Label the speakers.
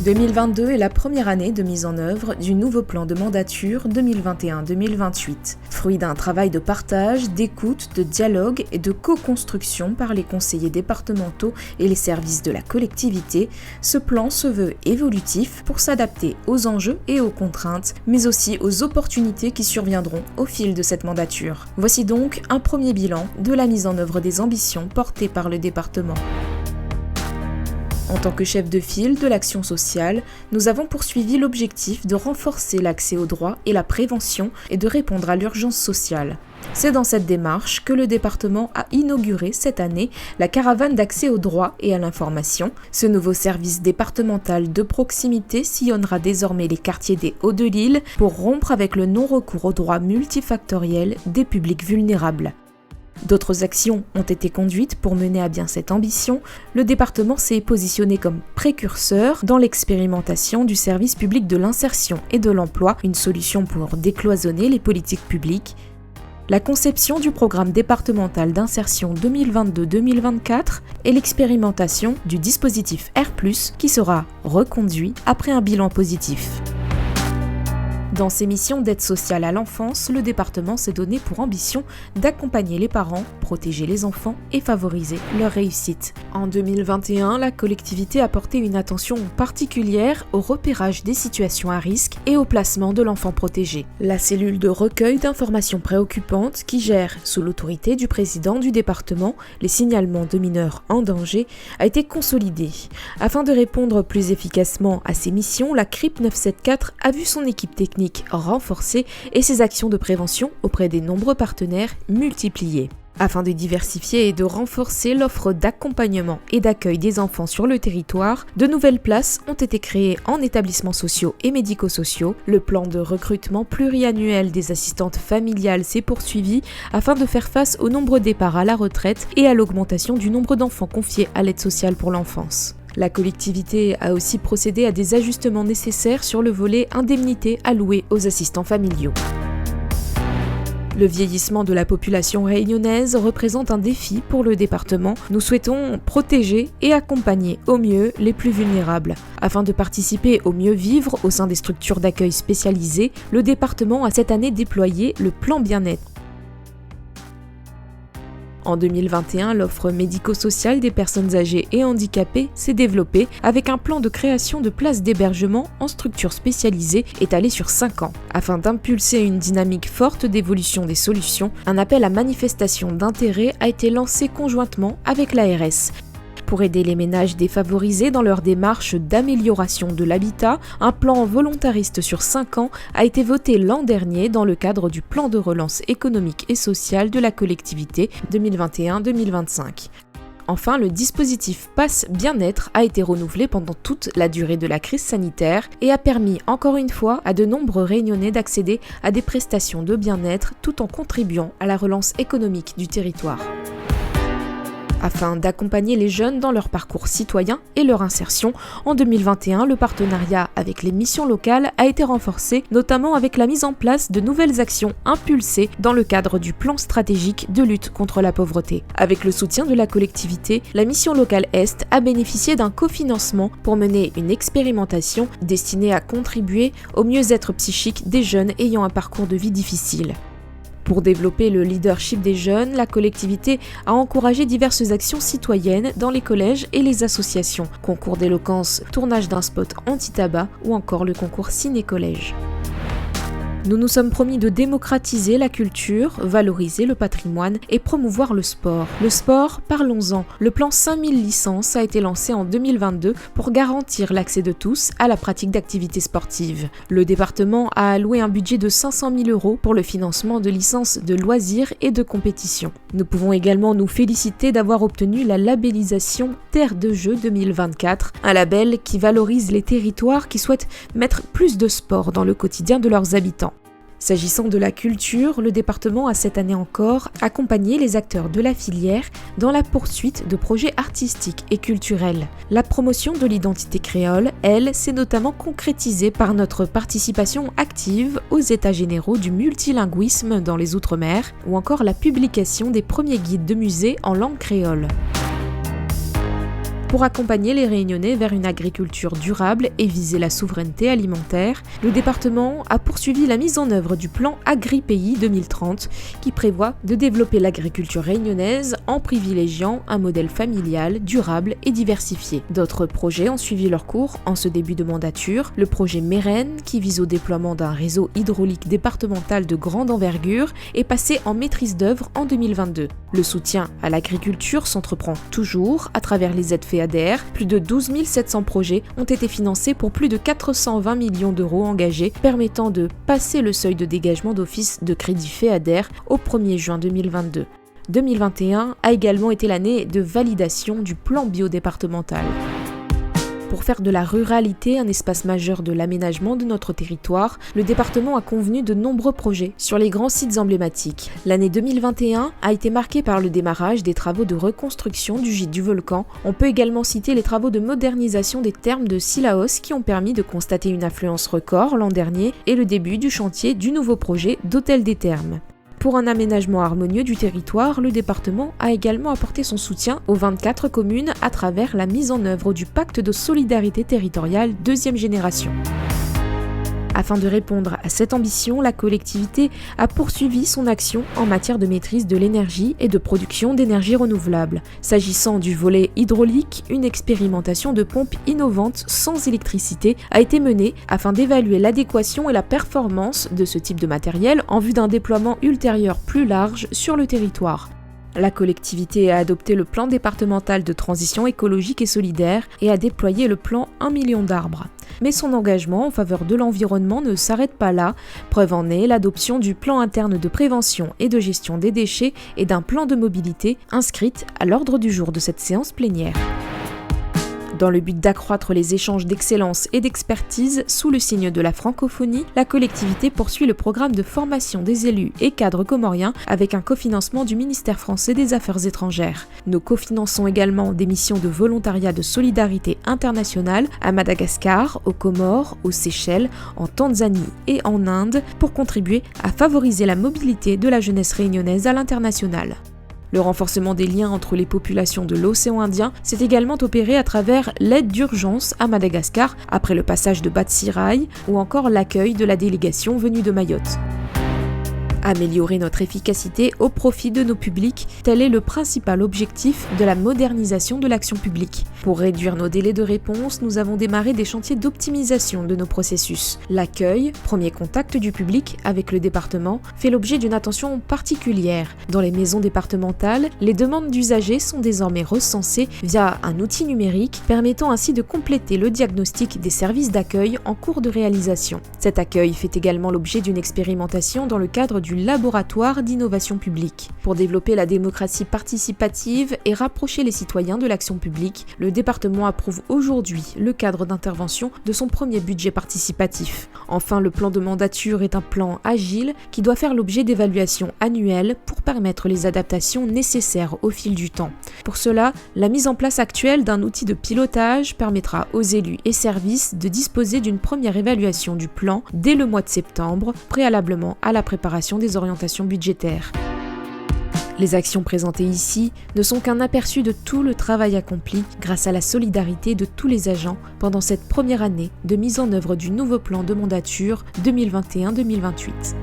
Speaker 1: 2022 est la première année de mise en œuvre du nouveau plan de mandature 2021-2028. Fruit d'un travail de partage, d'écoute, de dialogue et de co-construction par les conseillers départementaux et les services de la collectivité, ce plan se veut évolutif pour s'adapter aux enjeux et aux contraintes, mais aussi aux opportunités qui surviendront au fil de cette mandature. Voici donc un premier bilan de la mise en œuvre des ambitions portées par le département. En tant que chef de file de l'action sociale, nous avons poursuivi l'objectif de renforcer l'accès aux droits et la prévention et de répondre à l'urgence sociale. C'est dans cette démarche que le département a inauguré cette année la caravane d'accès aux droits et à l'information. Ce nouveau service départemental de proximité sillonnera désormais les quartiers des Hauts-de-l'Île pour rompre avec le non-recours aux droits multifactoriels des publics vulnérables. D'autres actions ont été conduites pour mener à bien cette ambition. Le département s'est positionné comme précurseur dans l'expérimentation du service public de l'insertion et de l'emploi, une solution pour décloisonner les politiques publiques. La conception du programme départemental d'insertion 2022-2024 et l'expérimentation du dispositif R+, qui sera reconduit après un bilan positif. Dans ses missions d'aide sociale à l'enfance, le département s'est donné pour ambition d'accompagner les parents, protéger les enfants et favoriser leur réussite. En 2021, la collectivité a porté une attention particulière au repérage des situations à risque et au placement de l'enfant protégé. La cellule de recueil d'informations préoccupantes qui gère, sous l'autorité du président du département, les signalements de mineurs en danger, a été consolidée. Afin de répondre plus efficacement à ces missions, la CRIP 974 a vu son équipe technique renforcée et ses actions de prévention auprès des nombreux partenaires multipliées. Afin de diversifier et de renforcer l'offre d'accompagnement et d'accueil des enfants sur le territoire, de nouvelles places ont été créées en établissements sociaux et médico-sociaux. Le plan de recrutement pluriannuel des assistantes familiales s'est poursuivi afin de faire face au nombreux départs à la retraite et à l'augmentation du nombre d'enfants confiés à l'aide sociale pour l'enfance. La collectivité a aussi procédé à des ajustements nécessaires sur le volet indemnité alloué aux assistants familiaux. Le vieillissement de la population réunionnaise représente un défi pour le département. Nous souhaitons protéger et accompagner au mieux les plus vulnérables. Afin de participer au mieux vivre au sein des structures d'accueil spécialisées, le département a cette année déployé le plan bien-être. En 2021, l'offre médico-sociale des personnes âgées et handicapées s'est développée avec un plan de création de places d'hébergement en structures spécialisées étalé sur 5 ans. Afin d'impulser une dynamique forte d'évolution des solutions, un appel à manifestation d'intérêt a été lancé conjointement avec l'ARS. Pour aider les ménages défavorisés dans leur démarche d'amélioration de l'habitat, un plan volontariste sur 5 ans a été voté l'an dernier dans le cadre du plan de relance économique et sociale de la collectivité 2021-2025. Enfin, le dispositif Pass Bien-être a été renouvelé pendant toute la durée de la crise sanitaire et a permis encore une fois à de nombreux Réunionnais d'accéder à des prestations de bien-être tout en contribuant à la relance économique du territoire. Afin d'accompagner les jeunes dans leur parcours citoyen et leur insertion, en 2021, le partenariat avec les missions locales a été renforcé, notamment avec la mise en place de nouvelles actions impulsées dans le cadre du plan stratégique de lutte contre la pauvreté. Avec le soutien de la collectivité, la mission locale Est a bénéficié d'un cofinancement pour mener une expérimentation destinée à contribuer au mieux-être psychique des jeunes ayant un parcours de vie difficile. Pour développer le leadership des jeunes, la collectivité a encouragé diverses actions citoyennes dans les collèges et les associations, concours d'éloquence, tournage d'un spot anti-tabac ou encore le concours ciné-collège. Nous nous sommes promis de démocratiser la culture, valoriser le patrimoine et promouvoir le sport. Le sport, parlons-en. Le plan 5000 licences a été lancé en 2022 pour garantir l'accès de tous à la pratique d'activités sportives. Le département a alloué un budget de 500 000 € pour le financement de licences de loisirs et de compétition. Nous pouvons également nous féliciter d'avoir obtenu la labellisation Terre de Jeux 2024, un label qui valorise les territoires qui souhaitent mettre plus de sport dans le quotidien de leurs habitants. S'agissant de la culture, le département a cette année encore accompagné les acteurs de la filière dans la poursuite de projets artistiques et culturels. La promotion de l'identité créole, elle, s'est notamment concrétisée par notre participation active aux États généraux du multilinguisme dans les Outre-mer ou encore la publication des premiers guides de musées en langue créole. Pour accompagner les Réunionnais vers une agriculture durable et viser la souveraineté alimentaire, le département a poursuivi la mise en œuvre du plan Agri-Pays 2030 qui prévoit de développer l'agriculture réunionnaise en privilégiant un modèle familial, durable et diversifié. D'autres projets ont suivi leur cours en ce début de mandature. Le projet Mérène, qui vise au déploiement d'un réseau hydraulique départemental de grande envergure, est passé en maîtrise d'œuvre en 2022. Le soutien à l'agriculture s'entreprend toujours à travers les aides FEADER. Plus de 12 700 projets ont été financés pour plus de 420 millions d'euros engagés, permettant de passer le seuil de dégagement d'office de crédit FEADER au 1er juin 2022. 2021 a également été l'année de validation du plan biodépartemental. Pour faire de la ruralité un espace majeur de l'aménagement de notre territoire, le département a convenu de nombreux projets sur les grands sites emblématiques. L'année 2021 a été marquée par le démarrage des travaux de reconstruction du gîte du Volcan. On peut également citer les travaux de modernisation des thermes de Sillaos qui ont permis de constater une affluence record l'an dernier et le début du chantier du nouveau projet d'hôtel des thermes. Pour un aménagement harmonieux du territoire, le département a également apporté son soutien aux 24 communes à travers la mise en œuvre du pacte de solidarité territoriale deuxième génération. Afin de répondre à cette ambition, la collectivité a poursuivi son action en matière de maîtrise de l'énergie et de production d'énergie renouvelable. S'agissant du volet hydraulique, une expérimentation de pompes innovantes sans électricité a été menée afin d'évaluer l'adéquation et la performance de ce type de matériel en vue d'un déploiement ultérieur plus large sur le territoire. La collectivité a adopté le plan départemental de transition écologique et solidaire et a déployé le plan 1 million d'arbres. Mais son engagement en faveur de l'environnement ne s'arrête pas là. Preuve en est l'adoption du plan interne de prévention et de gestion des déchets et d'un plan de mobilité inscrite à l'ordre du jour de cette séance plénière. Dans le but d'accroître les échanges d'excellence et d'expertise sous le signe de la francophonie, la collectivité poursuit le programme de formation des élus et cadres comoriens avec un cofinancement du ministère français des Affaires étrangères. Nous cofinançons également des missions de volontariat de solidarité internationale à Madagascar, aux Comores, aux Seychelles, en Tanzanie et en Inde pour contribuer à favoriser la mobilité de la jeunesse réunionnaise à l'international. Le renforcement des liens entre les populations de l'océan Indien s'est également opéré à travers l'aide d'urgence à Madagascar après le passage de Batsirai ou encore l'accueil de la délégation venue de Mayotte. Améliorer notre efficacité au profit de nos publics, tel est le principal objectif de la modernisation de l'action publique. Pour réduire nos délais de réponse, nous avons démarré des chantiers d'optimisation de nos processus. L'accueil, premier contact du public avec le département, fait l'objet d'une attention particulière. Dans les maisons départementales, les demandes d'usagers sont désormais recensées via un outil numérique permettant ainsi de compléter le diagnostic des services d'accueil en cours de réalisation. Cet accueil fait également l'objet d'une expérimentation dans le cadre du laboratoire d'innovation publique. Pour développer la démocratie participative et rapprocher les citoyens de l'action publique, le département approuve aujourd'hui le cadre d'intervention de son premier budget participatif. Enfin, le plan de mandature est un plan agile qui doit faire l'objet d'évaluations annuelles pour permettre les adaptations nécessaires au fil du temps. Pour cela, la mise en place actuelle d'un outil de pilotage permettra aux élus et services de disposer d'une première évaluation du plan dès le mois de septembre, préalablement à la préparation des orientations budgétaires. Les actions présentées ici ne sont qu'un aperçu de tout le travail accompli grâce à la solidarité de tous les agents pendant cette première année de mise en œuvre du nouveau plan de mandature 2021-2028.